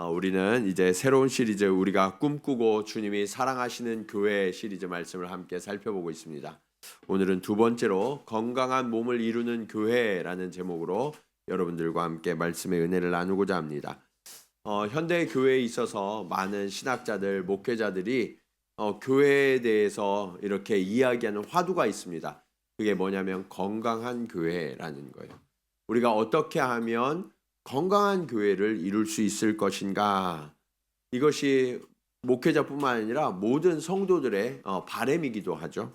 우리는 이제 새로운 시리즈 우리가 꿈꾸고 주님이 사랑하시는 교회 시리즈 말씀을 함께 살펴보고 있습니다. 오늘은 두 번째로 건강한 몸을 이루는 교회라는 제목으로 여러분들과 함께 말씀의 은혜를 나누고자 합니다. 현대 교회에 있어서 많은 신학자들, 목회자들이 교회에 대해서 이렇게 이야기하는 화두가 있습니다. 그게 뭐냐면 건강한 교회라는 거예요. 우리가 어떻게 하면 건강한 교회를 이룰 수 있을 것인가? 이것이 목회자뿐만 아니라 모든 성도들의 바람이기도 하죠.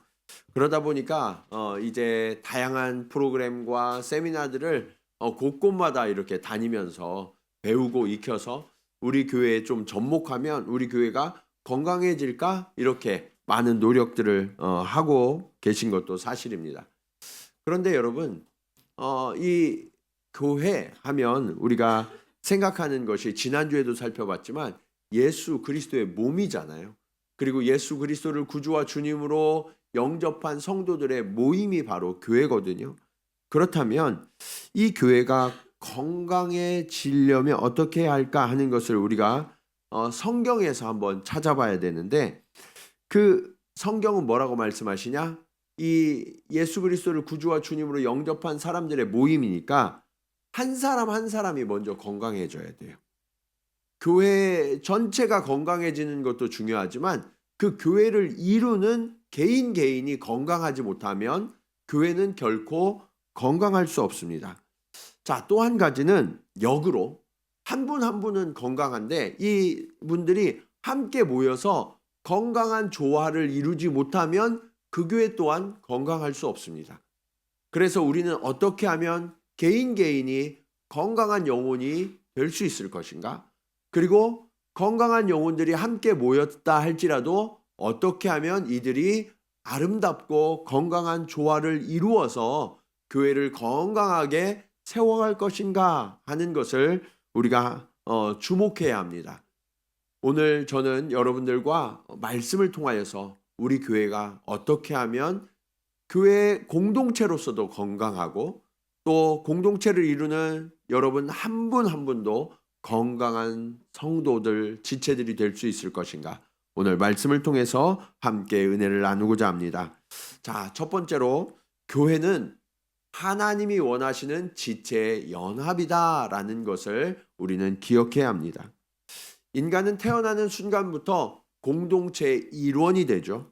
그러다 보니까 이제 다양한 프로그램과 세미나들을 곳곳마다 이렇게 다니면서 배우고 익혀서 우리 교회에 좀 접목하면 우리 교회가 건강해질까? 이렇게 많은 노력들을 하고 계신 것도 사실입니다. 그런데 여러분, 이 교회 하면 우리가 생각하는 것이 지난주에도 살펴봤지만 예수 그리스도의 몸이잖아요. 그리고 예수 그리스도를 구주와 주님으로 영접한 성도들의 모임이 바로 교회거든요. 그렇다면 이 교회가 건강해지려면 어떻게 해야 할까 하는 것을 우리가 성경에서 한번 찾아봐야 되는데, 그 성경은 뭐라고 말씀하시냐? 이 예수 그리스도를 구주와 주님으로 영접한 사람들의 모임이니까 한 사람 한 사람이 먼저 건강해져야 돼요. 교회 전체가 건강해지는 것도 중요하지만 그 교회를 이루는 개인이 건강하지 못하면 교회는 결코 건강할 수 없습니다. 자, 또 한 가지는 역으로 한 분 한 분은 건강한데 이 분들이 함께 모여서 건강한 조화를 이루지 못하면 그 교회 또한 건강할 수 없습니다. 그래서 우리는 어떻게 하면 개인이 건강한 영혼이 될 수 있을 것인가? 그리고 건강한 영혼들이 함께 모였다 할지라도 어떻게 하면 이들이 아름답고 건강한 조화를 이루어서 교회를 건강하게 세워갈 것인가 하는 것을 우리가 주목해야 합니다. 오늘 저는 여러분들과 말씀을 통하여서 우리 교회가 어떻게 하면 교회 공동체로서도 건강하고 또 공동체를 이루는 여러분 한 분 한 분도 건강한 성도들, 지체들이 될 수 있을 것인가? 오늘 말씀을 통해서 함께 은혜를 나누고자 합니다. 자, 첫 번째로 교회는 하나님이 원하시는 지체의 연합이다라는 것을 우리는 기억해야 합니다. 인간은 태어나는 순간부터 공동체의 일원이 되죠.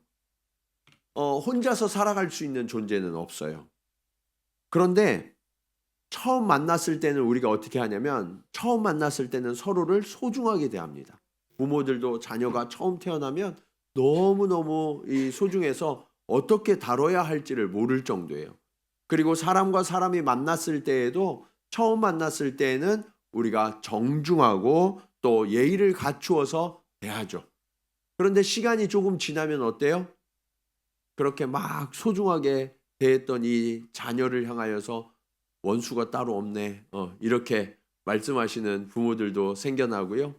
혼자서 살아갈 수 있는 존재는 없어요. 그런데 처음 만났을 때는 우리가 어떻게 하냐면 처음 만났을 때는 서로를 소중하게 대합니다. 부모들도 자녀가 처음 태어나면 너무너무 소중해서 어떻게 다뤄야 할지를 모를 정도예요. 그리고 사람과 사람이 만났을 때에도 처음 만났을 때에는 우리가 정중하고 또 예의를 갖추어서 대하죠. 그런데 시간이 조금 지나면 어때요? 그렇게 막 소중하게 대했던 이 자녀를 향하여서 원수가 따로 없네. 이렇게 말씀하시는 부모들도 생겨나고요.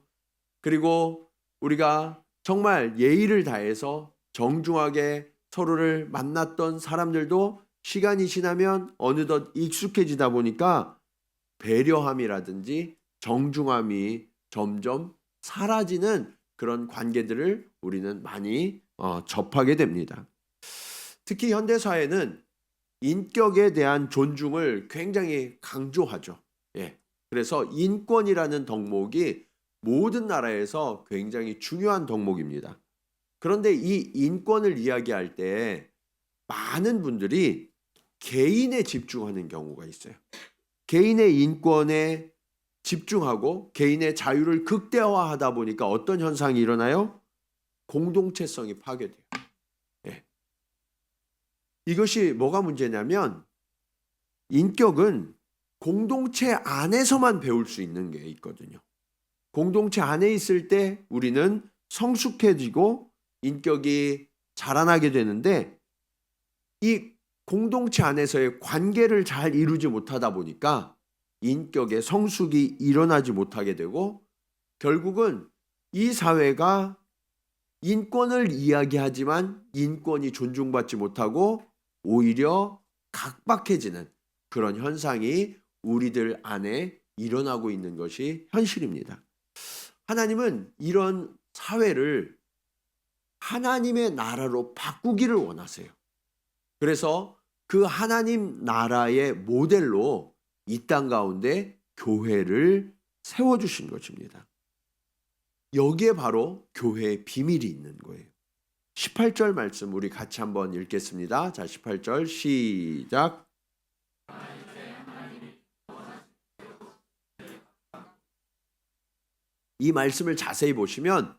그리고 우리가 정말 예의를 다해서 정중하게 서로를 만났던 사람들도 시간이 지나면 어느덧 익숙해지다 보니까 배려함이라든지 정중함이 점점 사라지는 그런 관계들을 우리는 많이 접하게 됩니다. 특히 현대사회는 인격에 대한 존중을 굉장히 강조하죠. 그래서 인권이라는 덕목이 모든 나라에서 굉장히 중요한 덕목입니다. 그런데 이 인권을 이야기할 때 많은 분들이 개인에 집중하는 경우가 있어요. 개인의 인권에 집중하고 개인의 자유를 극대화하다 보니까 어떤 현상이 일어나요? 공동체성이 파괴돼요. 이것이 뭐가 문제냐면 인격은 공동체 안에서만 배울 수 있는 게 있거든요. 공동체 안에 있을 때 우리는 성숙해지고 인격이 자라나게 되는데 이 공동체 안에서의 관계를 잘 이루지 못하다 보니까 인격의 성숙이 일어나지 못하게 되고 결국은 이 사회가 인권을 이야기하지만 인권이 존중받지 못하고 오히려 각박해지는 그런 현상이 우리들 안에 일어나고 있는 것이 현실입니다. 하나님은 이런 사회를 하나님의 나라로 바꾸기를 원하세요. 그래서 그 하나님 나라의 모델로 이 땅 가운데 교회를 세워주신 것입니다. 여기에 바로 교회의 비밀이 있는 거예요. 18절 말씀 우리 같이 한번 읽겠습니다. 자, 18절 시작. 이 말씀을 자세히 보시면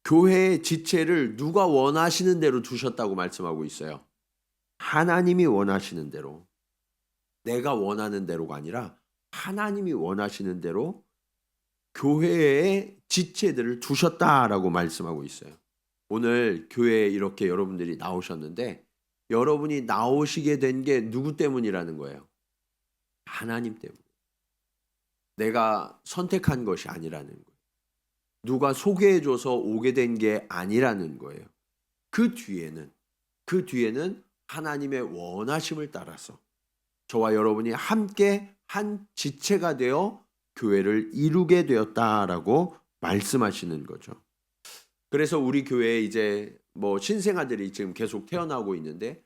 교회의 지체를 누가 원하시는 대로 두셨다고 말씀하고 있어요. 하나님이 원하시는 대로, 내가 원하는 대로가 아니라 하나님이 원하시는 대로 교회의 지체들을 두셨다라고 말씀하고 있어요. 오늘 교회에 이렇게 여러분들이 나오셨는데 여러분이 나오시게 된 게 누구 때문이라는 거예요? 하나님 때문. 내가 선택한 것이 아니라는 거예요. 누가 소개해줘서 오게 된 게 아니라는 거예요. 그 뒤에는 하나님의 원하심을 따라서 저와 여러분이 함께 한 지체가 되어 교회를 이루게 되었다라고 말씀하시는 거죠. 그래서 우리 교회에 이제 신생아들이 지금 계속 태어나고 있는데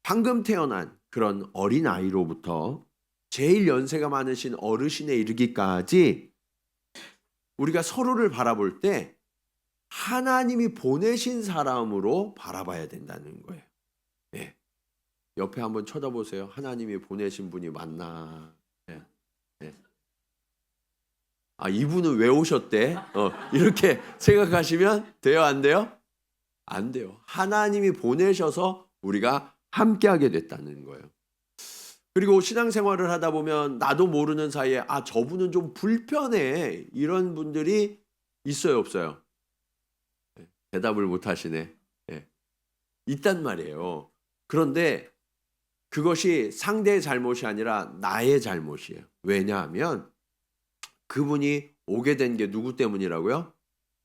방금 태어난 그런 어린 아이로부터 제일 연세가 많으신 어르신에 이르기까지 우리가 서로를 바라볼 때 하나님이 보내신 사람으로 바라봐야 된다는 거예요. 예. 옆에 한번 쳐다보세요. 하나님이 보내신 분이 맞나? 예. 예. 아, 이분은 왜 오셨대? 이렇게 생각하시면 돼요, 안 돼요? 안 돼요. 하나님이 보내셔서 우리가 함께하게 됐다는 거예요. 그리고 신앙생활을 하다 보면 나도 모르는 사이에 저분은 좀 불편해. 이런 분들이 있어요, 없어요? 대답을 못 하시네. 있단 말이에요. 그런데 그것이 상대의 잘못이 아니라 나의 잘못이에요. 왜냐하면 그분이 오게 된 게 누구 때문이라고요?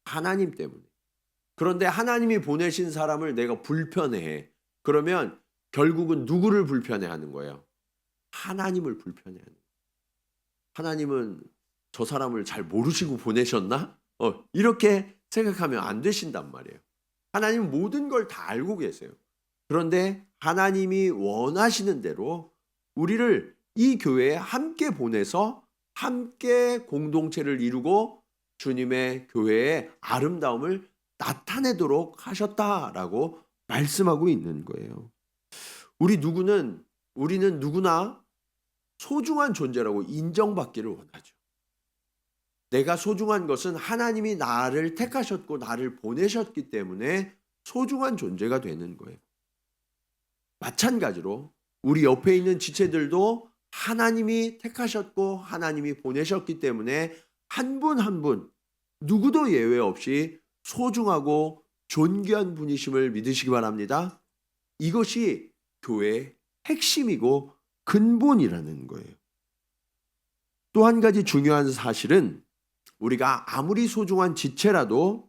하나님 때문에. 그런데 하나님이 보내신 사람을 내가 불편해해. 그러면 결국은 누구를 불편해하는 거예요? 하나님을 불편해하는 거예요. 하나님은 저 사람을 잘 모르시고 보내셨나? 이렇게 생각하면 안 되신단 말이에요. 하나님은 모든 걸 다 알고 계세요. 그런데 하나님이 원하시는 대로 우리를 이 교회에 함께 보내서 함께 공동체를 이루고 주님의 교회의 아름다움을 나타내도록 하셨다라고 말씀하고 있는 거예요. 우리는 누구나 소중한 존재라고 인정받기를 원하죠. 내가 소중한 것은 하나님이 나를 택하셨고 나를 보내셨기 때문에 소중한 존재가 되는 거예요. 마찬가지로 우리 옆에 있는 지체들도 하나님이 택하셨고 하나님이 보내셨기 때문에 한 분 한 분 누구도 예외 없이 소중하고 존귀한 분이심을 믿으시기 바랍니다. 이것이 교회의 핵심이고 근본이라는 거예요. 또 한 가지 중요한 사실은 우리가 아무리 소중한 지체라도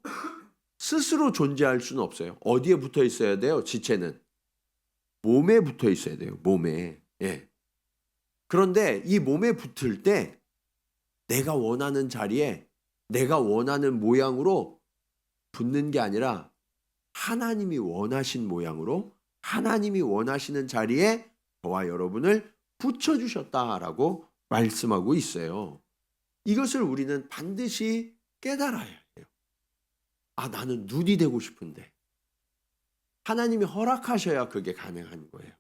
스스로 존재할 수는 없어요. 어디에 붙어 있어야 돼요? 지체는 몸에 붙어 있어야 돼요. 몸에. 그런데 이 몸에 붙을 때 내가 원하는 자리에 내가 원하는 모양으로 붙는 게 아니라 하나님이 원하신 모양으로 하나님이 원하시는 자리에 저와 여러분을 붙여주셨다라고 말씀하고 있어요. 이것을 우리는 반드시 깨달아야 해요. 나는 눈이 되고 싶은데 하나님이 허락하셔야 그게 가능한 거예요.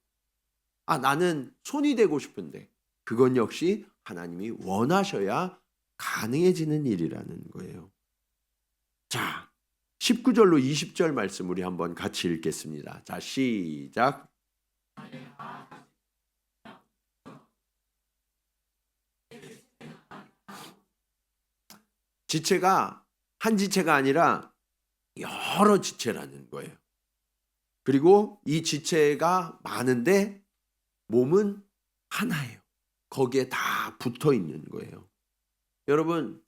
나는 손이 되고 싶은데 그건 역시 하나님이 원하셔야 가능해지는 일이라는 거예요. 자, 19절로 20절 말씀 우리 한번 같이 읽겠습니다. 자, 시작. 지체가 한 지체가 아니라 여러 지체라는 거예요. 그리고 이 지체가 많은데 몸은 하나예요. 거기에 다 붙어 있는 거예요. 여러분,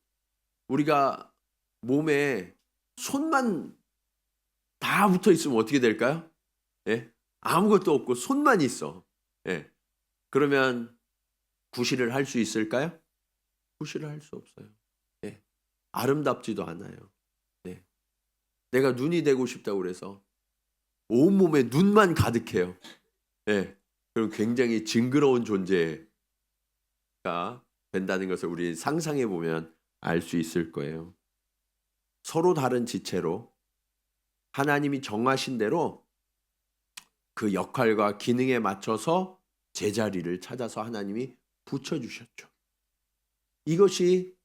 우리가 몸에 손만 다 붙어 있으면 어떻게 될까요? 아무것도 없고 손만 있어. 그러면 구실을 할 수 있을까요? 구실을 할 수 없어요. 아름답지도 않아요. 네. 내가 눈이 되고 싶다고 그래서 온몸에 눈만 가득해요. 네. 그럼 굉장히 징그러운 존재가 된다는 것을 우리 상상해 보면 알 수 있을 거예요. 서로 다른 지체로 하나님이 정하신 대로 그 역할과 기능에 맞춰서 제자리를 찾아서 하나님이 붙여주셨죠. 이것이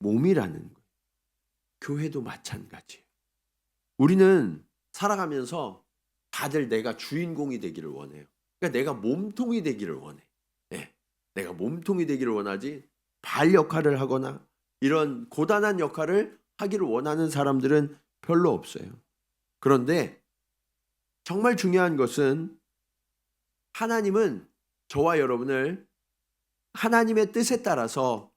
몸이라는 거예요. 교회도 마찬가지예요. 우리는 살아가면서 다들 내가 주인공이 되기를 원해요. 그러니까 내가 몸통이 되기를 원해. 네. 내가 몸통이 되기를 원하지 발 역할을 하거나 이런 고단한 역할을 하기를 원하는 사람들은 별로 없어요. 그런데 정말 중요한 것은 하나님은 저와 여러분을 하나님의 뜻에 따라서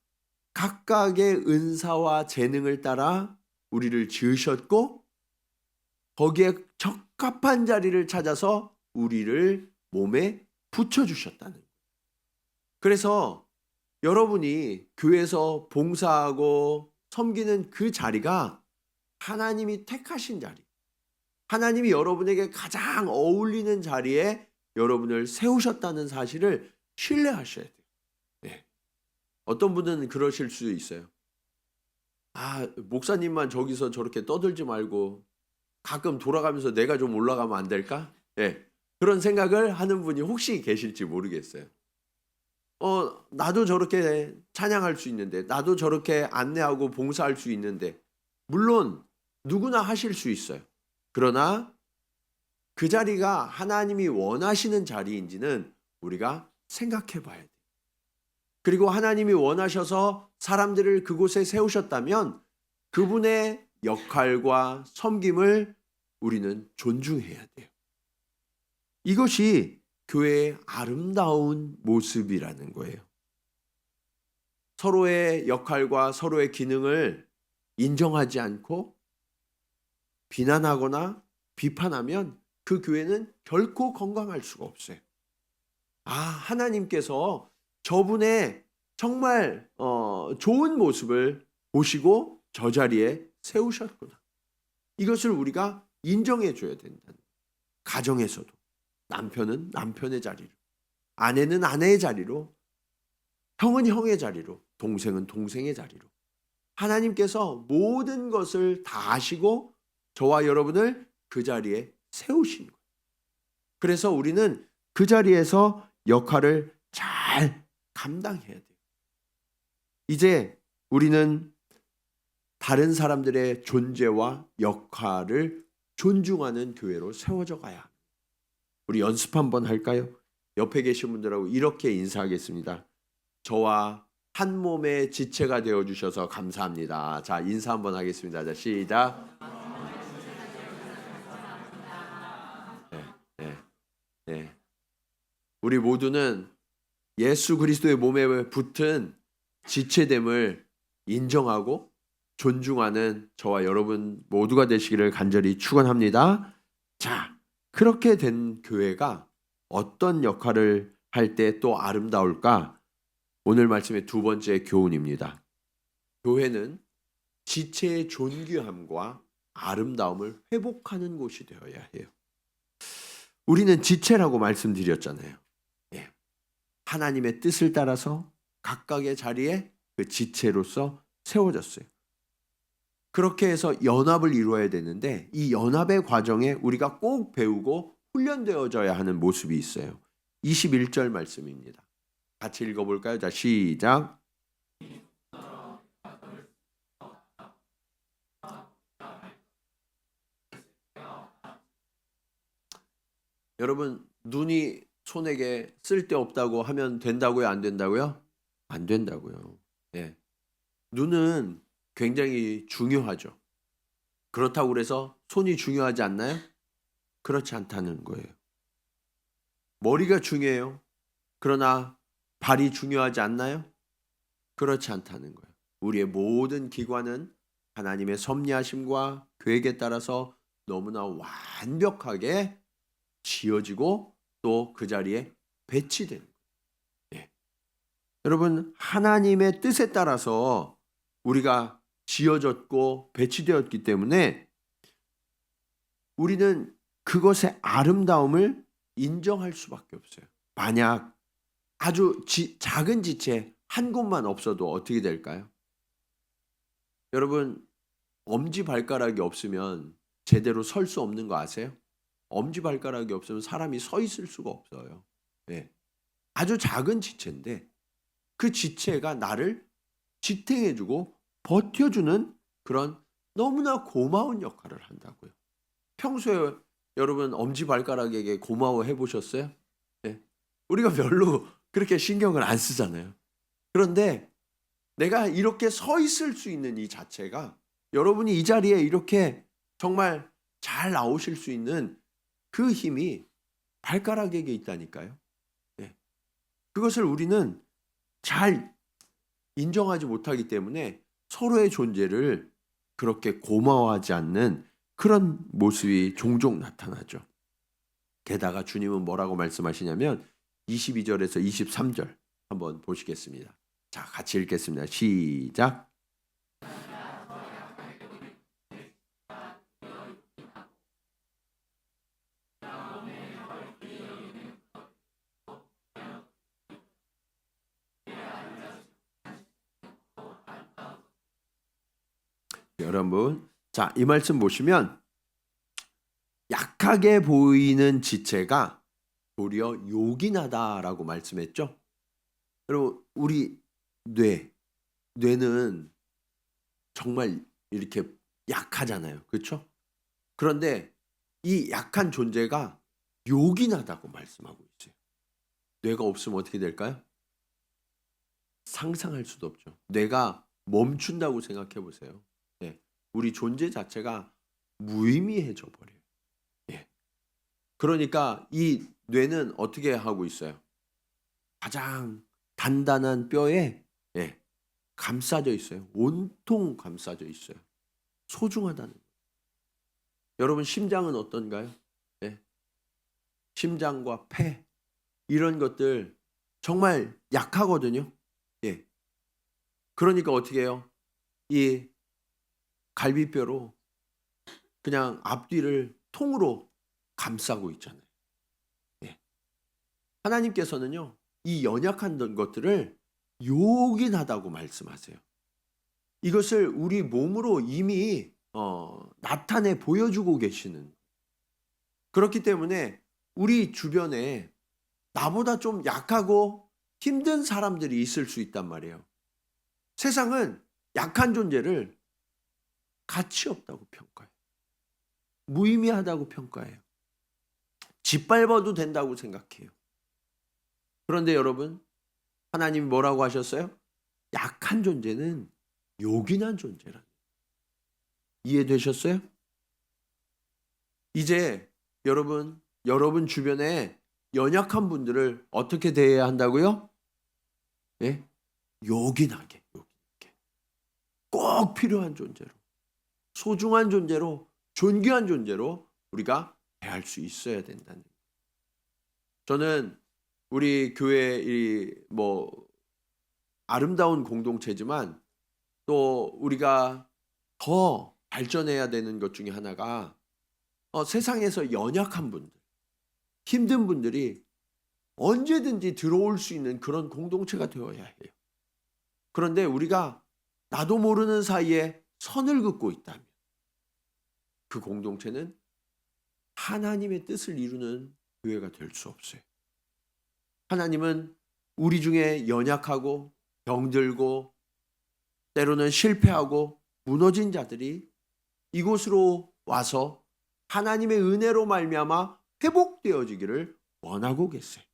각각의 은사와 재능을 따라 우리를 지으셨고 거기에 적합한 자리를 찾아서 우리를 몸에 붙여주셨다는 거예요. 그래서 여러분이 교회에서 봉사하고 섬기는 그 자리가 하나님이 택하신 자리, 하나님이 여러분에게 가장 어울리는 자리에 여러분을 세우셨다는 사실을 신뢰하셔야 돼요. 네. 어떤 분은 그러실 수 있어요. 목사님만 저기서 저렇게 떠들지 말고 가끔 돌아가면서 내가 좀 올라가면 안 될까? 네. 그런 생각을 하는 분이 혹시 계실지 모르겠어요. 나도 저렇게 찬양할 수 있는데, 나도 저렇게 안내하고 봉사할 수 있는데, 물론 누구나 하실 수 있어요. 그러나 그 자리가 하나님이 원하시는 자리인지는 우리가 생각해 봐야 돼요. 그리고 하나님이 원하셔서 사람들을 그곳에 세우셨다면 그분의 역할과 섬김을 우리는 존중해야 돼요. 이것이 교회의 아름다운 모습이라는 거예요. 서로의 역할과 서로의 기능을 인정하지 않고 비난하거나 비판하면 그 교회는 결코 건강할 수가 없어요. 하나님께서 저분의 정말 좋은 모습을 보시고 저 자리에 세우셨구나. 이것을 우리가 인정해 줘야 된다는 거예요. 가정에서도 남편은 남편의 자리로, 아내는 아내의 자리로, 형은 형의 자리로, 동생은 동생의 자리로 하나님께서 모든 것을 다 아시고 저와 여러분을 그 자리에 세우신 거예요. 그래서 우리는 그 자리에서 역할을 잘 감당해야 돼요. 이제 우리는 다른 사람들의 존재와 역할을 존중하는 교회로 세워져 가야 합니다. 우리 연습 한번 할까요? 옆에 계신 분들하고 이렇게 인사하겠습니다. 저와 한 몸의 지체가 되어주셔서 감사합니다. 자, 인사 한번 하겠습니다. 자, 시작. 네. 우리 모두는 예수 그리스도의 몸에 붙은 지체됨을 인정하고 존중하는 저와 여러분 모두가 되시기를 간절히 축원합니다. 자, 그렇게 된 교회가 어떤 역할을 할 때 또 아름다울까? 오늘 말씀의 두 번째 교훈입니다. 교회는 지체의 존귀함과 아름다움을 회복하는 곳이 되어야 해요. 우리는 지체라고 말씀드렸잖아요. 하나님의 뜻을 따라서 각각의 자리에 그 지체로서 세워졌어요. 그렇게 해서 연합을 이루어야 되는데 이 연합의 과정에 우리가 꼭 배우고 훈련되어져야 하는 모습이 있어요. 21절 말씀입니다. 같이 읽어볼까요? 자, 시작. 여러분, 눈이 손에게 쓸데없다고 하면 된다고요? 안 된다고요? 안 된다고요. 네. 눈은 굉장히 중요하죠. 그렇다고 그래서 손이 중요하지 않나요? 그렇지 않다는 거예요. 머리가 중요해요. 그러나 발이 중요하지 않나요? 그렇지 않다는 거예요. 우리의 모든 기관은 하나님의 섭리하심과 계획에 따라서 너무나 완벽하게 지어지고 또 그 자리에 배치되는 거예요. 네. 여러분, 하나님의 뜻에 따라서 우리가 지어졌고 배치되었기 때문에 우리는 그것의 아름다움을 인정할 수밖에 없어요. 만약 아주 작은 지체 한 곳만 없어도 어떻게 될까요? 여러분, 엄지발가락이 없으면 제대로 설 수 없는 거 아세요? 엄지발가락이 없으면 사람이 서 있을 수가 없어요. 네. 아주 작은 지체인데 그 지체가 나를 지탱해주고 버텨주는 그런 너무나 고마운 역할을 한다고요. 평소에 여러분 엄지발가락에게 고마워해 보셨어요? 네. 우리가 별로 그렇게 신경을 안 쓰잖아요. 그런데 내가 이렇게 서 있을 수 있는 이 자체가 여러분이 이 자리에 이렇게 정말 잘 나오실 수 있는 그 힘이 발가락에게 있다니까요. 네. 그것을 우리는 잘 인정하지 못하기 때문에 서로의 존재를 그렇게 고마워하지 않는 그런 모습이 종종 나타나죠. 게다가 주님은 뭐라고 말씀하시냐면 22절에서 23절 한번 보시겠습니다. 자, 같이 읽겠습니다. 시작. 여러분, 자, 이 말씀 보시면 약하게 보이는 지체가 도리어 요긴하다라고 말씀했죠. 여러분, 우리 뇌는 정말 이렇게 약하잖아요. 그렇죠? 그런데 이 약한 존재가 요긴하다고 말씀하고 있어요. 뇌가 없으면 어떻게 될까요? 상상할 수도 없죠. 뇌가 멈춘다고 생각해 보세요. 네. 우리 존재 자체가 무의미해져 버려요. 예. 그러니까 이 뇌는 어떻게 하고 있어요? 가장 단단한 뼈에 감싸져 있어요. 온통 감싸져 있어요. 소중하다는 거예요. 여러분 심장은 어떤가요? 네. 심장과 폐 이런 것들 정말 약하거든요. 예. 그러니까 어떻게 해요? 이 갈비뼈로 그냥 앞뒤를 통으로 감싸고 있잖아요. 예. 하나님께서는요. 이 연약한 것들을 요긴하다고 말씀하세요. 이것을 우리 몸으로 이미 나타내 보여주고 계시는. 그렇기 때문에 우리 주변에 나보다 좀 약하고 힘든 사람들이 있을 수 있단 말이에요. 세상은 약한 존재를 가치 없다고 평가해요. 무의미하다고 평가해요. 짓밟아도 된다고 생각해요. 그런데 여러분, 하나님이 뭐라고 하셨어요? 약한 존재는 요긴한 존재라. 이해되셨어요? 이제 여러분 주변에 연약한 분들을 어떻게 대해야 한다고요? 예? 요긴하게. 꼭 필요한 존재로, 소중한 존재로, 존귀한 존재로 우리가 대할 수 있어야 된다는 거예요. 저는 우리 교회 아름다운 공동체지만 또 우리가 더 발전해야 되는 것 중에 하나가 세상에서 연약한 분들, 힘든 분들이 언제든지 들어올 수 있는 그런 공동체가 되어야 해요. 그런데 우리가 나도 모르는 사이에 선을 긋고 있다면 그 공동체는 하나님의 뜻을 이루는 교회가 될 수 없어요. 하나님은 우리 중에 연약하고 병들고 때로는 실패하고 무너진 자들이 이곳으로 와서 하나님의 은혜로 말미암아 회복되어지기를 원하고 계세요.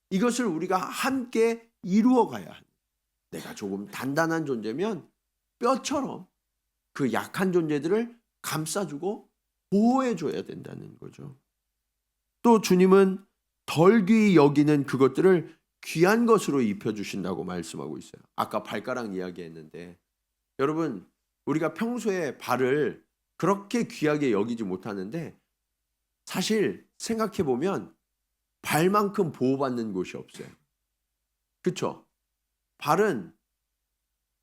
이것을 우리가 함께 이루어 가야 합니다. 내가 조금 단단한 존재면 뼈처럼 그 약한 존재들을 감싸주고 보호해줘야 된다는 거죠. 또 주님은 덜 귀히 여기는 그것들을 귀한 것으로 입혀주신다고 말씀하고 있어요. 아까 발가락 이야기했는데 여러분 우리가 평소에 발을 그렇게 귀하게 여기지 못하는데 사실 생각해보면 발만큼 보호받는 곳이 없어요. 그렇죠? 발은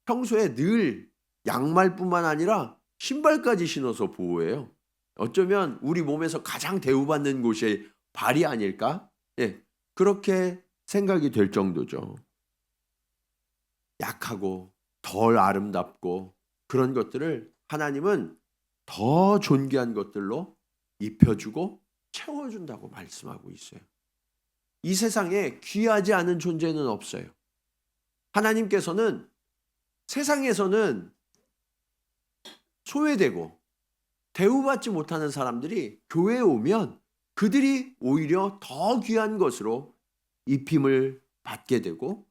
평소에 늘 양말뿐만 아니라 신발까지 신어서 보호해요. 어쩌면 우리 몸에서 가장 대우받는 곳이 발이 아닐까? 예, 그렇게 생각이 될 정도죠. 약하고 덜 아름답고 그런 것들을 하나님은 더 존귀한 것들로 입혀주고 채워준다고 말씀하고 있어요. 이 세상에 귀하지 않은 존재는 없어요. 하나님께서는 세상에서는 소외되고 대우받지 못하는 사람들이 교회에 오면 그들이 오히려 더 귀한 것으로 입힘을 받게 되고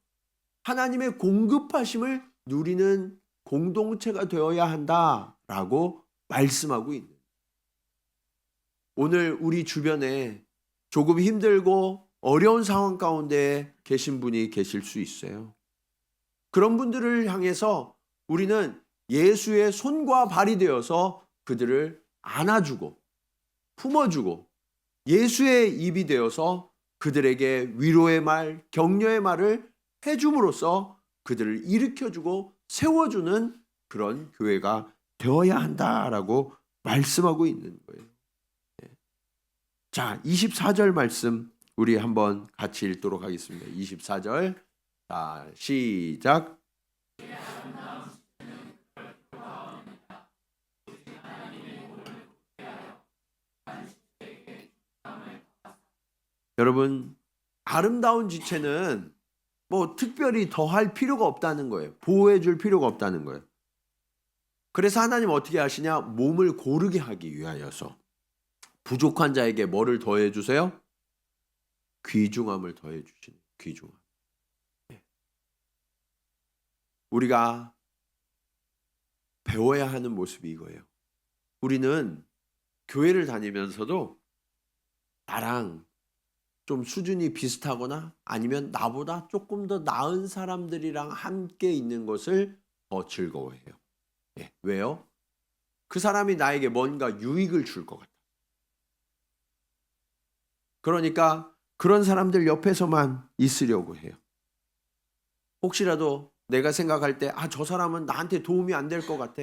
하나님의 공급하심을 누리는 공동체가 되어야 한다라고 말씀하고 있는, 오늘 우리 주변에 조금 힘들고 어려운 상황 가운데 계신 분이 계실 수 있어요. 그런 분들을 향해서 우리는 예수의 손과 발이 되어서 그들을 안아주고 품어주고 예수의 입이 되어서 그들에게 위로의 말, 격려의 말을 해줌으로써 그들을 일으켜주고 세워주는 그런 교회가 되어야 한다라고 말씀하고 있는 거예요. 자, 24절 말씀 우리 한번 같이 읽도록 하겠습니다. 24절. 자, 시작. 여러분, 아름다운 지체는 뭐 특별히 더할 필요가 없다는 거예요. 보호해 줄 필요가 없다는 거예요. 그래서 하나님 어떻게 하시냐? 몸을 고르게 하기 위하여서 부족한 자에게 뭐를 더해 주세요? 귀중함을 더해 주시는, 귀중함. 우리가 배워야 하는 모습이 이거예요. 우리는 교회를 다니면서도 나랑 좀 수준이 비슷하거나 아니면 나보다 조금 더 나은 사람들이랑 함께 있는 것을 더 즐거워해요. 예, 왜요? 그 사람이 나에게 뭔가 유익을 줄 것 같아. 그러니까 그런 사람들 옆에서만 있으려고 해요. 혹시라도 내가 생각할 때 저 사람은 나한테 도움이 안 될 것 같아.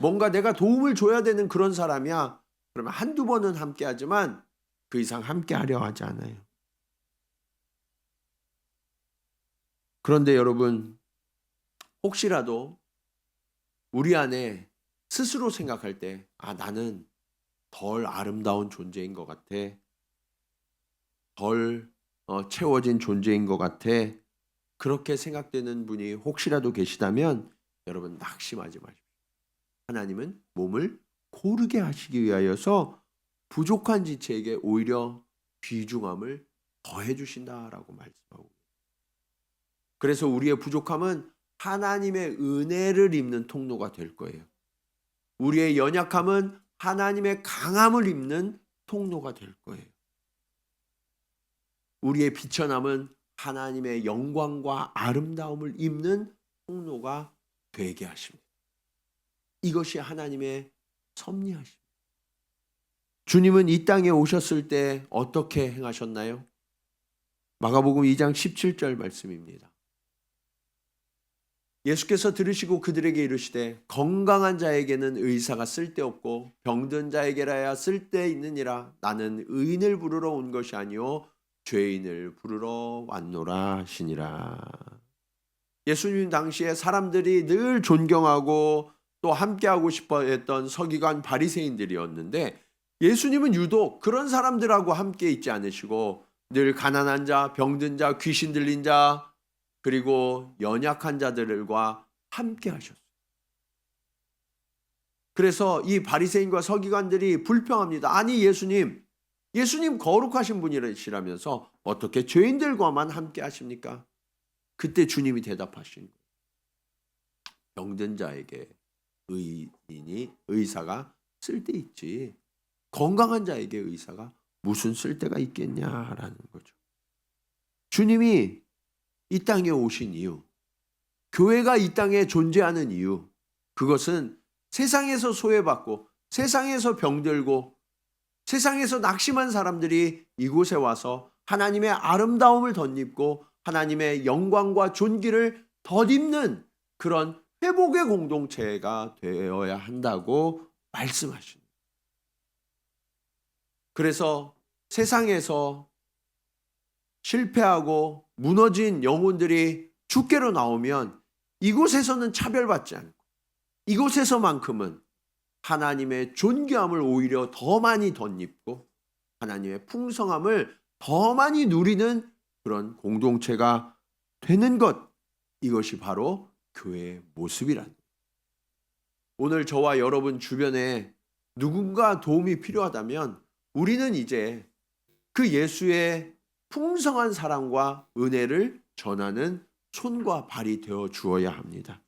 뭔가 내가 도움을 줘야 되는 그런 사람이야. 그러면 한두 번은 함께 하지만 그 이상 함께 하려 하지 않아요. 그런데 여러분, 혹시라도 우리 안에 스스로 생각할 때 나는 덜 아름다운 존재인 것 같아. 덜 채워진 존재인 것 같아. 그렇게 생각되는 분이 혹시라도 계시다면 여러분 낙심하지 마십시오. 하나님은 몸을 고르게 하시기 위하여서 부족한 지체에게 오히려 귀중함을 더해 주신다라고 말씀하고, 그래서 우리의 부족함은 하나님의 은혜를 입는 통로가 될 거예요. 우리의 연약함은 하나님의 강함을 입는 통로가 될 거예요. 우리의 비천함은 하나님의 영광과 아름다움을 입는 통로가 되게 하십니다. 이것이 하나님의 섭리하십니다. 주님은 이 땅에 오셨을 때 어떻게 행하셨나요? 마가복음 2장 17절 말씀입니다. 예수께서 들으시고 그들에게 이르시되 건강한 자에게는 의사가 쓸데없고 병든 자에게라야 쓸데있느니라. 나는 의인을 부르러 온 것이 아니요 죄인을 부르러 왔노라 하시니라. 예수님 당시에 사람들이 늘 존경하고 또 함께하고 싶어 했던 서기관 바리새인들이었는데, 예수님은 유독 그런 사람들하고 함께 있지 않으시고 늘 가난한 자, 병든 자, 귀신 들린 자, 그리고 연약한 자들과 함께 하셨어요. 그래서 이 바리새인과 서기관들이 불평합니다. 아니 예수님 거룩하신 분이시라면서 어떻게 죄인들과만 함께 하십니까? 그때 주님이 대답하신 거예요. 병든 자에게 의사가 쓸데있지 건강한 자에게 의사가 무슨 쓸데가 있겠냐라는 거죠. 주님이 이 땅에 오신 이유, 교회가 이 땅에 존재하는 이유, 그것은 세상에서 소외받고 세상에서 병들고 세상에서 낙심한 사람들이 이곳에 와서 하나님의 아름다움을 덧입고 하나님의 영광과 존귀를 덧입는 그런 회복의 공동체가 되어야 한다고 말씀하십니다. 그래서 세상에서 실패하고 무너진 영혼들이 주께로 나오면 이곳에서는 차별받지 않고 이곳에서만큼은 하나님의 존귀함을 오히려 더 많이 덧입고 하나님의 풍성함을 더 많이 누리는 그런 공동체가 되는 것, 이것이 바로 교회의 모습이란. 오늘 저와 여러분 주변에 누군가 도움이 필요하다면 우리는 이제 그 예수의 풍성한 사랑과 은혜를 전하는 손과 발이 되어 주어야 합니다.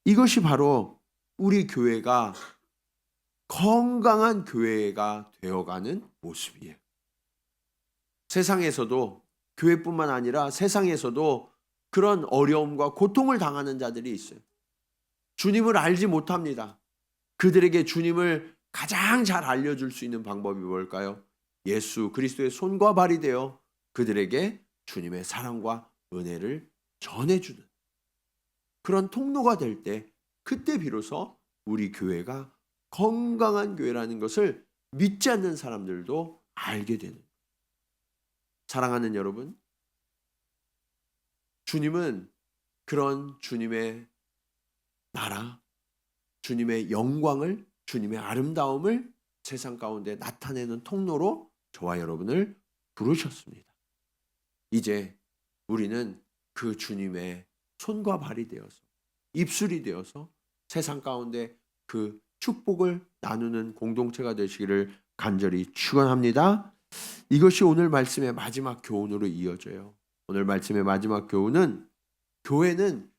이것이 바로 우리 교회가 건강한 교회가 되어가는 모습이에요. 세상에서도, 교회뿐만 아니라 세상에서도 그런 어려움과 고통을 당하는 자들이 있어요. 주님을 알지 못합니다. 그들에게 주님을 가장 잘 알려줄 수 있는 방법이 뭘까요? 예수 그리스도의 손과 발이 되어 그들에게 주님의 사랑과 은혜를 전해주는 그런 통로가 될 때, 그때 비로소 우리 교회가 건강한 교회라는 것을 믿지 않는 사람들도 알게 되는 거예요. 사랑하는 여러분, 주님은 그런 주님의 나라, 주님의 영광을, 주님의 아름다움을 세상 가운데 나타내는 통로로 저와 여러분을 부르셨습니다. 이제 우리는 그 주님의 손과 발이 되어서, 입술이 되어서 세상 가운데 그 축복을 나누는 공동체가 되시기를 간절히 축원합니다. 이것이 오늘 말씀의 마지막 교훈으로 이어져요. 오늘 말씀의 마지막 교훈은, 교회는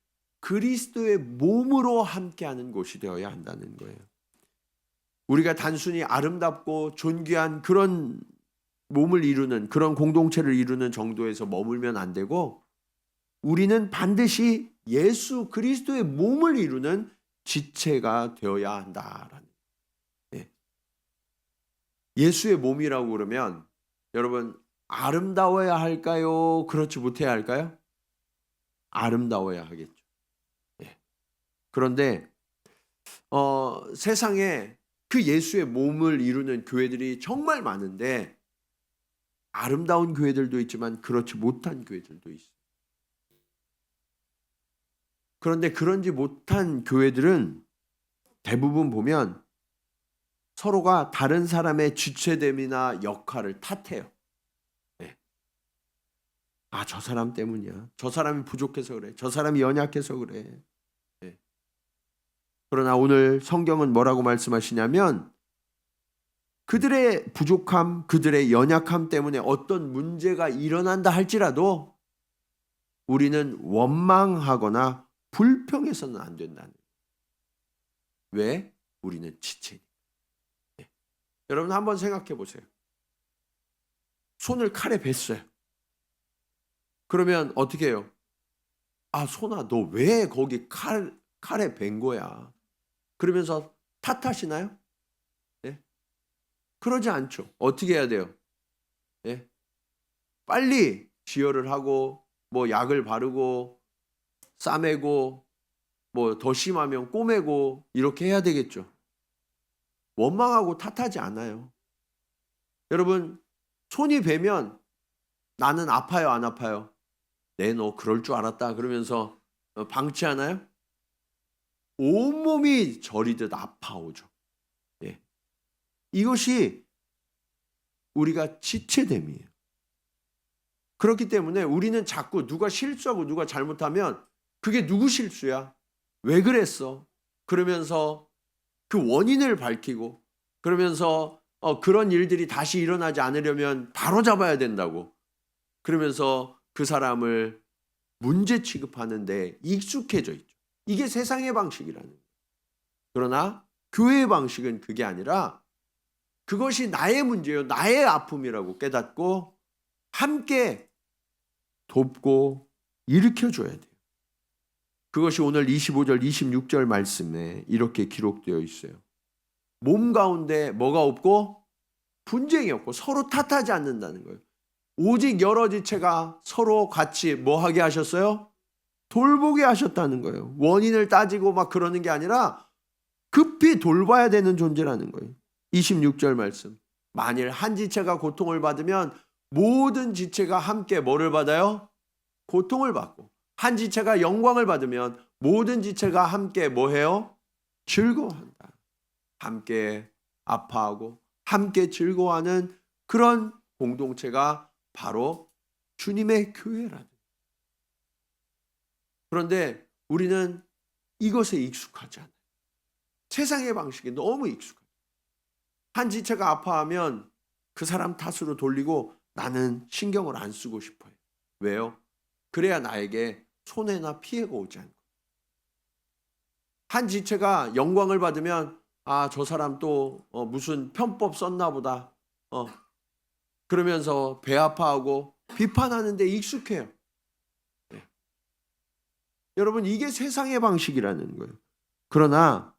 그리스도의 몸으로 함께하는 곳이 되어야 한다는 거예요. 우리가 단순히 아름답고 존귀한 그런 몸을 이루는, 그런 공동체를 이루는 정도에서 머물면 안 되고, 우리는 반드시 예수 그리스도의 몸을 이루는 지체가 되어야 한다라는. 예수의 몸이라고 그러면 여러분, 아름다워야 할까요? 그렇지 못해야 할까요? 아름다워야 하겠죠. 그런데 세상에 그 예수의 몸을 이루는 교회들이 정말 많은데, 아름다운 교회들도 있지만 그렇지 못한 교회들도 있어요. 그런데 그런지 못한 교회들은 대부분 보면 서로가 다른 사람의 주체됨이나 역할을 탓해요. 아, 저 사람 때문이야. 저 사람이 부족해서 그래. 저 사람이 연약해서 그래. 그러나 오늘 성경은 뭐라고 말씀하시냐면, 그들의 부족함, 그들의 연약함 때문에 어떤 문제가 일어난다 할지라도 우리는 원망하거나 불평해서는 안 된다는 거예요. 왜? 우리는 지체니까. 여러분 한번 생각해 보세요. 손을 칼에 뱄어요. 그러면 어떻게 해요? 아, 손아, 너 왜 거기 칼에 벤 거야? 그러면서 탓하시나요? 그러지 않죠. 어떻게 해야 돼요? 빨리 지혈을 하고 뭐 약을 바르고 싸매고 뭐 더 심하면 꼬매고 이렇게 해야 되겠죠. 원망하고 탓하지 않아요. 여러분, 손이 베면 나는 아파요, 안 아파요? 네, 너 그럴 줄 알았다 그러면서 방치하나요? 온몸이 저리듯 아파오죠. 이것이 우리가 지체됨이에요. 그렇기 때문에 우리는 자꾸 누가 실수하고 누가 잘못하면 그게 누구 실수야? 왜 그랬어? 그러면서 그 원인을 밝히고, 그러면서 그런 일들이 다시 일어나지 않으려면 바로 잡아야 된다고, 그러면서 그 사람을 문제 취급하는데 익숙해져 있죠. 이게 세상의 방식이라는 거예요. 그러나 교회의 방식은 그게 아니라 그것이 나의 문제요, 나의 아픔이라고 깨닫고 함께 돕고 일으켜줘야 돼요. 그것이 오늘 25절, 26절 말씀에 이렇게 기록되어 있어요. 몸 가운데 뭐가 없고? 분쟁이 없고 서로 탓하지 않는다는 거예요. 오직 여러 지체가 서로 같이 뭐 하게 하셨어요? 돌보게 하셨다는 거예요. 원인을 따지고 막 그러는 게 아니라 급히 돌봐야 되는 존재라는 거예요. 26절 말씀. 만일 한 지체가 고통을 받으면 모든 지체가 함께 뭐를 받아요? 고통을 받고, 한 지체가 영광을 받으면 모든 지체가 함께 뭐해요? 즐거워한다. 함께 아파하고 함께 즐거워하는 그런 공동체가 바로 주님의 교회라는. 그런데 우리는 이것에 익숙하지 않아요. 세상의 방식에 너무 익숙해요. 한 지체가 아파하면 그 사람 탓으로 돌리고 나는 신경을 안 쓰고 싶어요. 왜요? 그래야 나에게 손해나 피해가 오지 않고. 한 지체가 영광을 받으면 저 사람 또 무슨 편법 썼나 보다. 그러면서 배 아파하고 비판하는 데 익숙해요. 네. 여러분, 이게 세상의 방식이라는 거예요. 그러나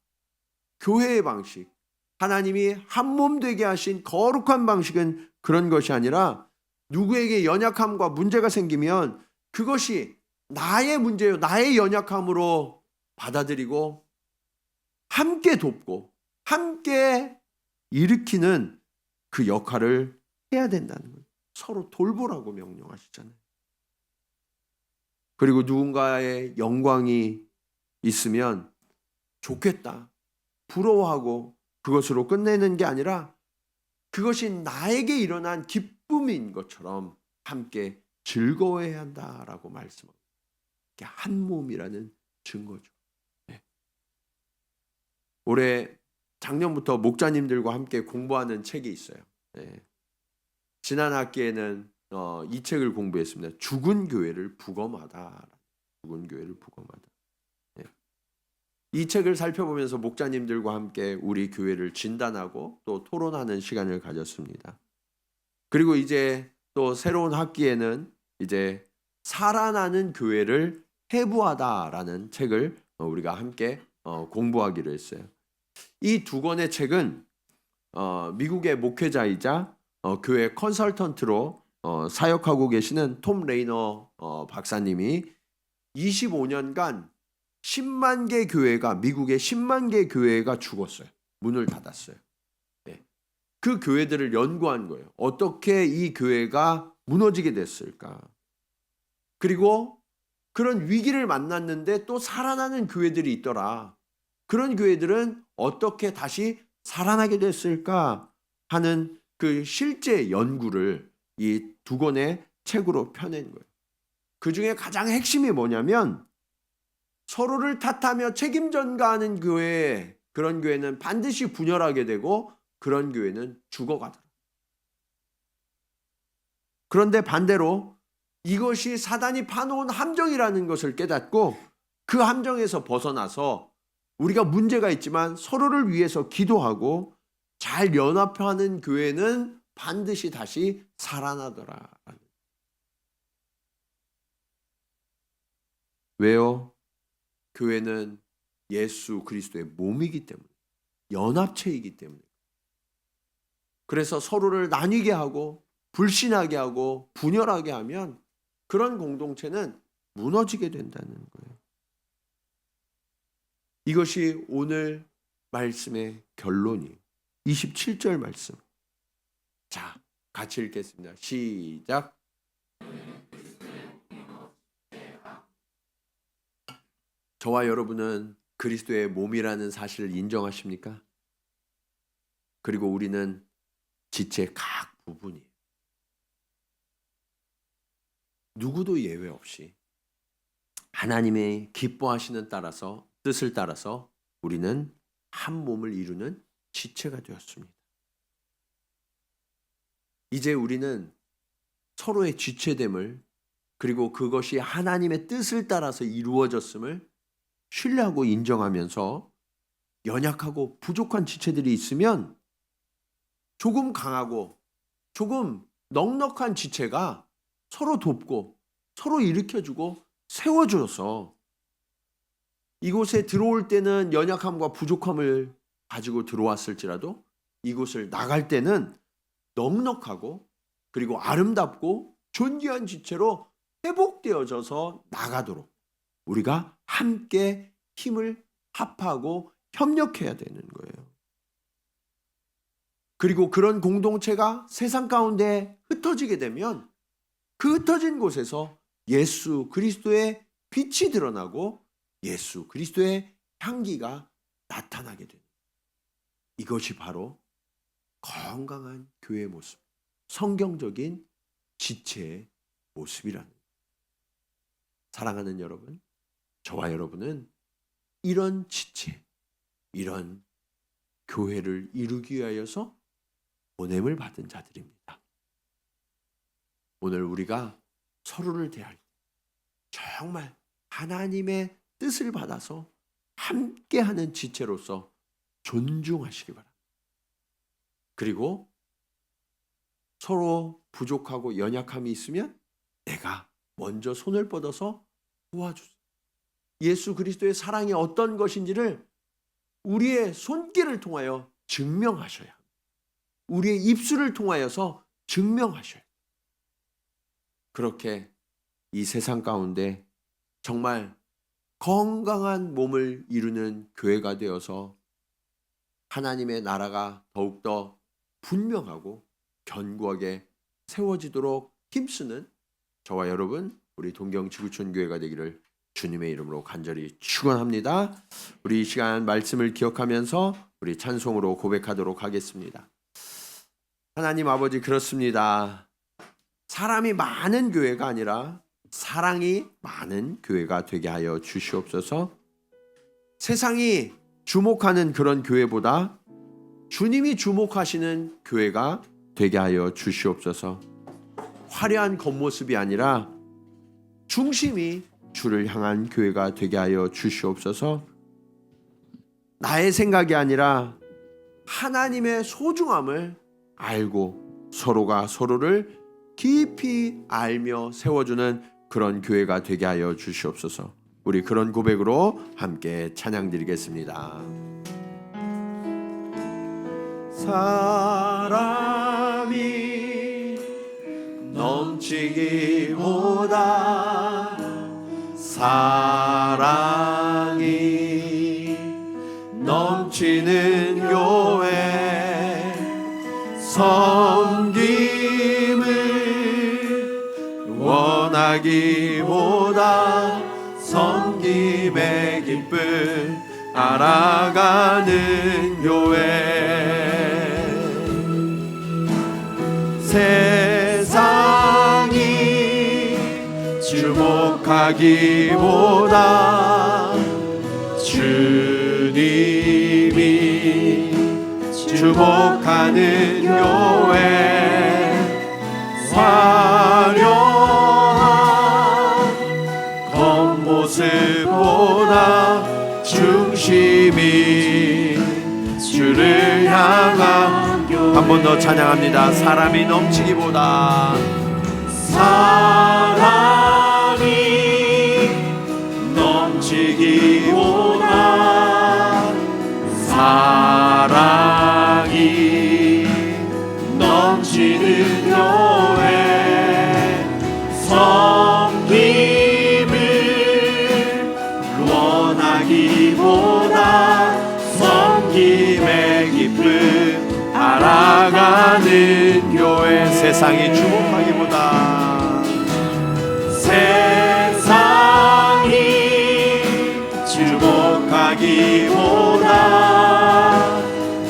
교회의 방식, 하나님이 한 몸 되게 하신 거룩한 방식은 그런 것이 아니라 누구에게 연약함과 문제가 생기면 그것이 나의 문제요, 나의 연약함으로 받아들이고 함께 돕고 함께 일으키는 그 역할을 해야 된다는 거예요. 서로 돌보라고 명령하시잖아요. 그리고 누군가의 영광이 있으면 좋겠다, 부러워하고 그것으로 끝내는 게 아니라 그것이 나에게 일어난 기쁨인 것처럼 함께 즐거워해야 한다라고 말씀합니다. 이게 한 몸이라는 증거죠. 네. 올해 작년부터 목자님들과 함께 공부하는 책이 있어요. 네. 지난 학기에는 이 책을 공부했습니다. 죽은 교회를 부검하다. 죽은 교회를 부검하다. 네. 이 책을 살펴보면서 목자님들과 함께 우리 교회를 진단하고 또 토론하는 시간을 가졌습니다. 그리고 이제 또 새로운 학기에는 이제 살아나는 교회를 해부하다라는 책을 우리가 함께 공부하기로 했어요. 이 두 권의 책은 미국의 목회자이자 교회 컨설턴트로 사역하고 계시는 톰 레이너 박사님이 25년간 10만 개 교회가, 미국의 10만 개 교회가 죽었어요. 문을 닫았어요. 네. 그 교회들을 연구한 거예요. 어떻게 이 교회가 무너지게 됐을까? 그리고 그런 위기를 만났는데 또 살아나는 교회들이 있더라. 그런 교회들은 어떻게 다시 살아나게 됐을까 하는 그 실제 연구를 이 두 권의 책으로 펴낸 거예요. 그 중에 가장 핵심이 뭐냐면 서로를 탓하며 책임 전가하는 교회, 그런 교회는 반드시 분열하게 되고 그런 교회는 죽어가더라. 그런데 반대로 이것이 사단이 파놓은 함정이라는 것을 깨닫고 그 함정에서 벗어나서 우리가 문제가 있지만 서로를 위해서 기도하고 잘 연합하는 교회는 반드시 다시 살아나더라. 왜요? 교회는 예수 그리스도의 몸이기 때문에, 연합체이기 때문에. 그래서 서로를 나뉘게 하고 불신하게 하고 분열하게 하면 그런 공동체는 무너지게 된다는 거예요. 이것이 오늘 말씀의 결론이에요. 27절 말씀. 자, 같이 읽겠습니다. 시작. 저와 여러분은 그리스도의 몸이라는 사실을 인정하십니까? 그리고 우리는 지체 각 부분이에요. 누구도 예외 없이 하나님의 기뻐하시는 뜻을 따라서 우리는 한 몸을 이루는 지체가 되었습니다. 이제 우리는 서로의 지체됨을, 그리고 그것이 하나님의 뜻을 따라서 이루어졌음을 신뢰하고 인정하면서 연약하고 부족한 지체들이 있으면 조금 강하고 조금 넉넉한 지체가 서로 돕고 서로 일으켜주고 세워줘서 이곳에 들어올 때는 연약함과 부족함을 가지고 들어왔을지라도 이곳을 나갈 때는 넉넉하고 그리고 아름답고 존귀한 지체로 회복되어져서 나가도록 우리가 함께 힘을 합하고 협력해야 되는 거예요. 그리고 그런 공동체가 세상 가운데 흩어지게 되면 그 흩어진 곳에서 예수 그리스도의 빛이 드러나고 예수 그리스도의 향기가 나타나게 됩니다. 이것이 바로 건강한 교회의 모습, 성경적인 지체의 모습이라는 거예요. 사랑하는 여러분, 저와 여러분은 이런 지체, 이런 교회를 이루기 위하여서 보냄을 받은 자들입니다. 오늘 우리가 서로를 대할 때 정말 하나님의 뜻을 받아서 함께하는 지체로서 존중하시기 바랍니다. 그리고 서로 부족하고 연약함이 있으면 내가 먼저 손을 뻗어서 도와주세요. 예수 그리스도의 사랑이 어떤 것인지를 우리의 손길을 통하여 증명하셔야 합니다. 우리의 입술을 통하여서 증명하셔야 합니다. 그렇게 이 세상 가운데 정말 건강한 몸을 이루는 교회가 되어서 하나님의 나라가 더욱더 분명하고 견고하게 세워지도록 힘쓰는 저와 여러분, 우리 동경지구촌교회가 되기를 주님의 이름으로 간절히 축원합니다. 우리 이 시간 말씀을 기억하면서 우리 찬송으로 고백하도록 하겠습니다. 하나님 아버지, 그렇습니다. 사람이 많은 교회가 아니라 사랑이 많은 교회가 되게 하여 주시옵소서. 세상이 주목하는 그런 교회보다 주님이 주목하시는 교회가 되게 하여 주시옵소서. 화려한 겉모습이 아니라 중심이 주를 향한 교회가 되게 하여 주시옵소서. 나의 생각이 아니라 하나님의 소중함을 알고 서로가 서로를 깊이 알며 세워주는 그런 교회가 되게 하여 주시옵소서. 우리 그런 고백으로 함께 찬양 드리겠습니다. 사랑이 넘치기보다 사랑이 넘치는 교회, 섬김을 원하기보다 섬김의 기쁨 알아가는 교회, 세상이 주목하기보다 주님이 주목하는 교회, 화려한 겉모습보다 중심이 주를 향한 한 번 더 찬양합니다. 사람이 넘치기보다 사랑이 넘치기보다 사랑이 넘치는 교회, 섬김을 원하기보다 섬김의 기쁨 알아가는 교회, 세상이 주목하기보다 세상이 주목하기보다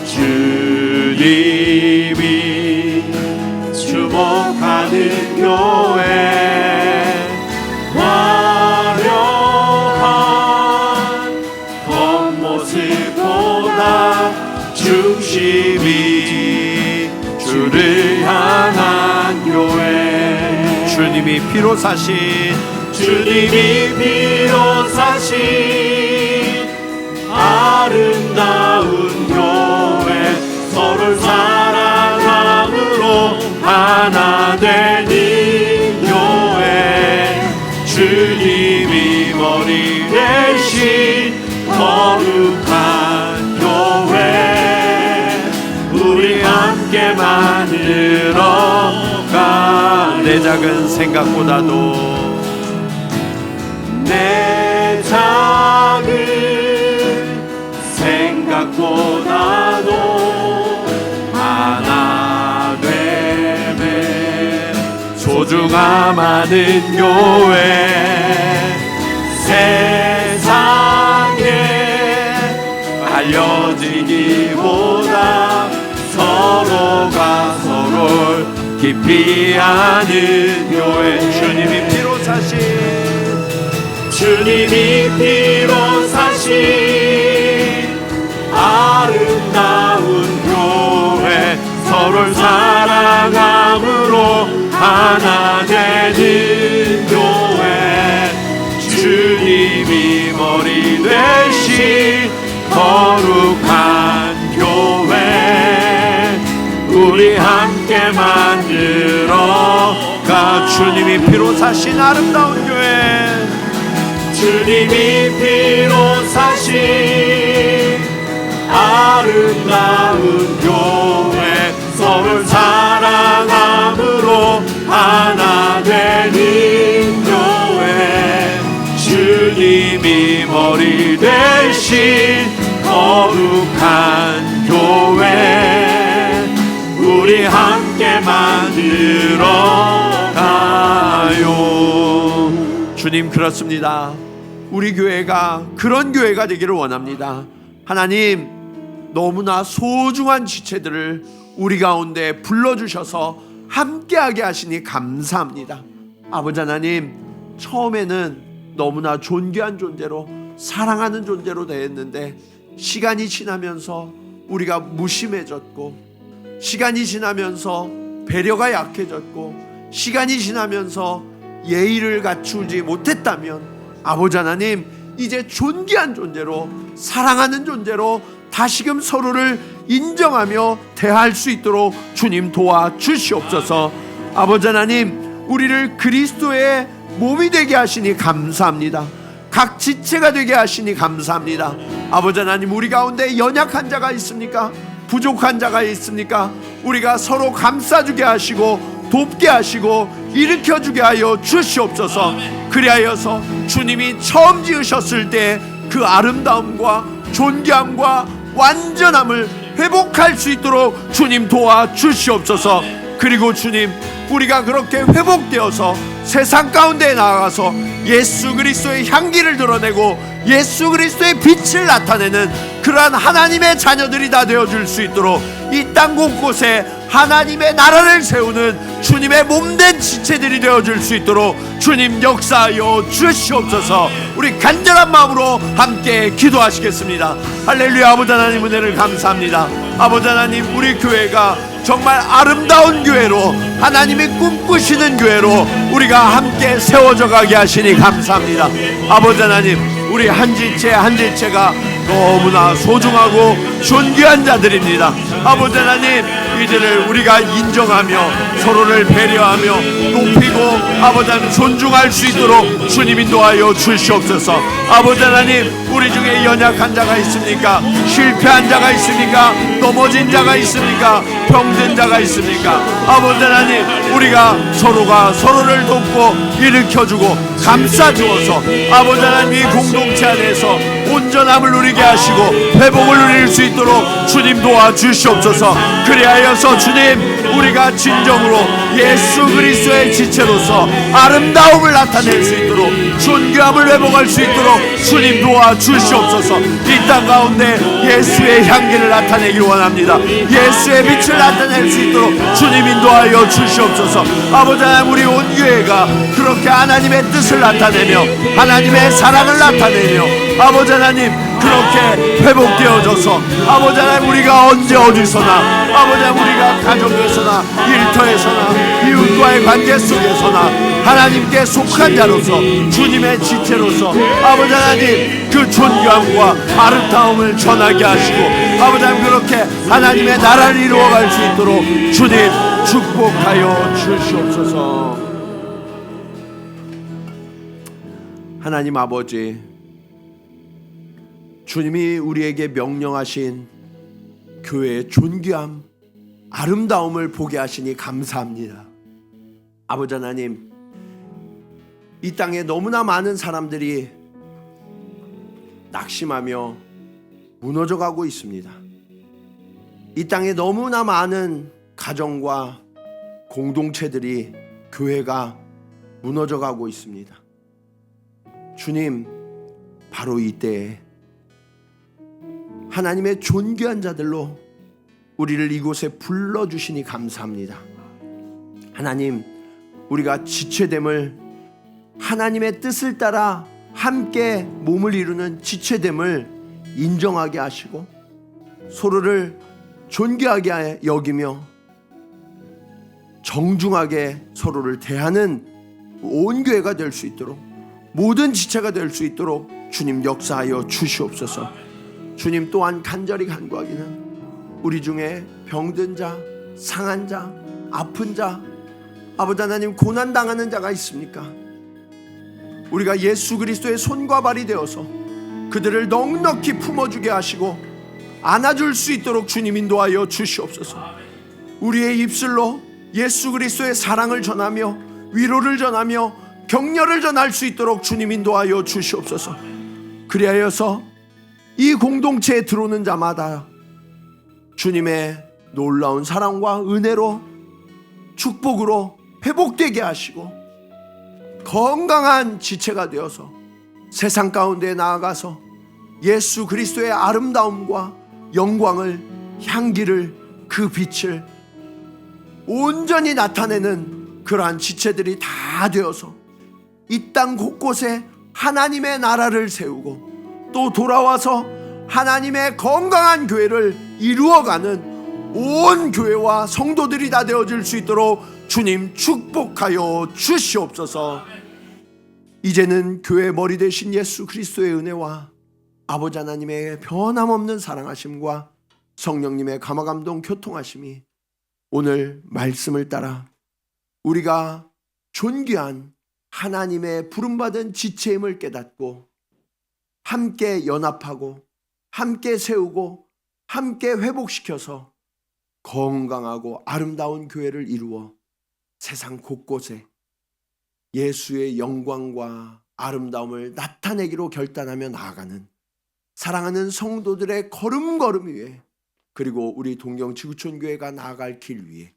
주님이 주목하는 교회, 화려한 겉모습보다 중심이 주를 향한 교회, 주님이 피로 사신 아름다운 교회, 서로를 사랑함으로 하나 되는 교회, 주님이 머리 대신 거룩한 교회, 우리 함께 만들어가. 내 작은 생각보다도 내 누구보다도 하나 되네. 소중함 하는 교회 세상에 알려지기보다 서로가 서로를 깊이 아는 교회. 주님이 피로 사신, 주님이 피로 사신 아름다운 교회, 서로를 사랑함으로 하나 되는 교회. 주님이 머리 되신 거룩한 교회, 우리 함께 만들어가. 주님이 피로 사신 아름다운 교회, 주님이 피로 사신 아름다운 교회, 서로를 사랑함으로 하나 되는 교회. 주님이 머리 되신 거룩한 교회, 우리 함께 만들어가요. 주님, 그렇습니다. 우리 교회가 그런 교회가 되기를 원합니다. 하나님, 너무나 소중한 지체들을 우리 가운데 불러주셔서 함께하게 하시니 감사합니다. 아버지 하나님, 처음에는 너무나 존귀한 존재로 사랑하는 존재로 대했는데 시간이 지나면서 우리가 무심해졌고, 시간이 지나면서 배려가 약해졌고, 시간이 지나면서 예의를 갖추지 못했다면 아버지 하나님, 이제 존귀한 존재로 사랑하는 존재로 다시금 서로를 인정하며 대할 수 있도록 주님 도와주시옵소서. 아버지 하나님, 우리를 그리스도의 몸이 되게 하시니 감사합니다. 각 지체가 되게 하시니 감사합니다. 아버지 하나님, 우리 가운데 연약한 자가 있습니까? 부족한 자가 있습니까? 우리가 서로 감싸주게 하시고 돕게 하시고 일으켜주게 하여 주시옵소서. 그리하여서 주님이 처음 지으셨을 때 그 아름다움과 존귀함과 완전함을 회복할 수 있도록 주님 도와주시옵소서. 그리고 주님, 우리가 그렇게 회복되어서 세상 가운데 나아가서 예수 그리스도의 향기를 드러내고 예수 그리스도의 빛을 나타내는 그러한 하나님의 자녀들이 다 되어줄 수 있도록 이 땅 곳곳에 하나님의 나라를 세우는 주님의 몸된 지체들이 되어줄 수 있도록 주님 역사하여 주시옵소서. 우리 간절한 마음으로 함께 기도하시겠습니다. 할렐루야. 아버지 하나님, 은혜를 감사합니다. 아버지 하나님, 우리 교회가 정말 아름다운 교회로, 하나님이 꿈꾸시는 교회로 우리가 함께 세워져 가게 하시니 감사합니다. 아버지 하나님, 우리 한 지체 한 지체가 너무나 소중하고 존귀한 자들입니다. 아버지 하나님, 이들을 우리가 인정하며 서로를 배려하며 높이고 아버지 하나님 존중할 수 있도록 주님 인도하여 주시옵소서. 아버지 하나님, 우리 중에 연약한 자가 있습니까? 실패한 자가 있습니까? 넘어진 자가 있습니까? 병든 자가 있습니까? 아버지 하나님, 우리가 서로가 서로를 돕고 일으켜주고 감싸주어서 아버지 하나님, 이 공동체 안에서 온전함을 누리게 하시고 회복을 누릴 수 있도록 주님 도와주시옵소서. 그리하여서 주님, 우리가 진정으로 예수 그리스도의 지체로서 아름다움을 나타낼 수 있도록, 존귀함을 회복할 수 있도록 주님 도와주시옵소서. 이 땅 가운데 예수의 향기를 나타내기 원합니다. 예수의 빛을 나타낼 수 있도록 주님 인도하여 주시옵소서. 아버지 하나님, 우리 온 교회가 그렇게 하나님의 뜻을 나타내며 하나님의 사랑을 나타내며 아버지 하나님, 그렇게 회복되어져서 아버지 하나님, 우리가 언제 어디서나 아버지 하나님, 우리가 가정에서나 일터에서나 이웃과의 관계 속에서나 하나님께 속한 자로서 주님의 지체로서 아버지 하나님, 그 존귀함과 아름다움을 전하게 하시고 아버지 하나님, 그렇게 하나님의 나라를 이루어갈 수 있도록 주님 축복하여 주시옵소서. 하나님 아버지, 주님이 우리에게 명령하신 교회의 존귀함, 아름다움을 보게 하시니 감사합니다. 아버지 하나님, 이 땅에 너무나 많은 사람들이 낙심하며 무너져가고 있습니다. 이 땅에 너무나 많은 가정과 공동체들이, 교회가 무너져가고 있습니다. 주님, 바로 이때에 하나님의 존귀한 자들로 우리를 이곳에 불러주시니 감사합니다. 하나님, 우리가 지체됨을, 하나님의 뜻을 따라 함께 몸을 이루는 지체됨을 인정하게 하시고 서로를 존귀하게 여기며 정중하게 서로를 대하는 온 교회가 될 수 있도록, 모든 지체가 될 수 있도록 주님 역사하여 주시옵소서. 주님, 또한 간절히 간구하기는 우리 중에 병든 자, 상한 자, 아픈 자, 아버지 하나님, 고난당하는 자가 있습니까? 우리가 예수 그리스도의 손과 발이 되어서 그들을 넉넉히 품어주게 하시고 안아줄 수 있도록 주님 인도하여 주시옵소서. 우리의 입술로 예수 그리스도의 사랑을 전하며 위로를 전하며 격려를 전할 수 있도록 주님 인도하여 주시옵소서. 그리하여서 이 공동체에 들어오는 자마다 주님의 놀라운 사랑과 은혜로, 축복으로 회복되게 하시고 건강한 지체가 되어서 세상 가운데 나아가서 예수 그리스도의 아름다움과 영광을, 향기를, 그 빛을 온전히 나타내는 그러한 지체들이 다 되어서 이 땅 곳곳에 하나님의 나라를 세우고 또 돌아와서 하나님의 건강한 교회를 이루어가는 온 교회와 성도들이 다 되어질 수 있도록 주님 축복하여 주시옵소서. 이제는 교회 머리 되신 예수 그리스도의 은혜와 아버지 하나님의 변함없는 사랑하심과 성령님의 감화감동 교통하심이 오늘 말씀을 따라 우리가 존귀한 하나님의 부름받은 지체임을 깨닫고 함께 연합하고 함께 세우고 함께 회복시켜서 건강하고 아름다운 교회를 이루어 세상 곳곳에 예수의 영광과 아름다움을 나타내기로 결단하며 나아가는 사랑하는 성도들의 걸음걸음 위에, 그리고 우리 동경 지구촌 교회가 나아갈 길 위에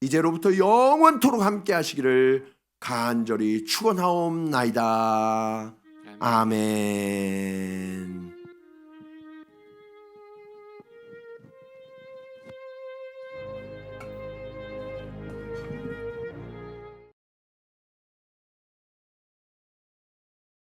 이제로부터 영원토록 함께 하시기를 간절히 축원하옵나이다. 아멘.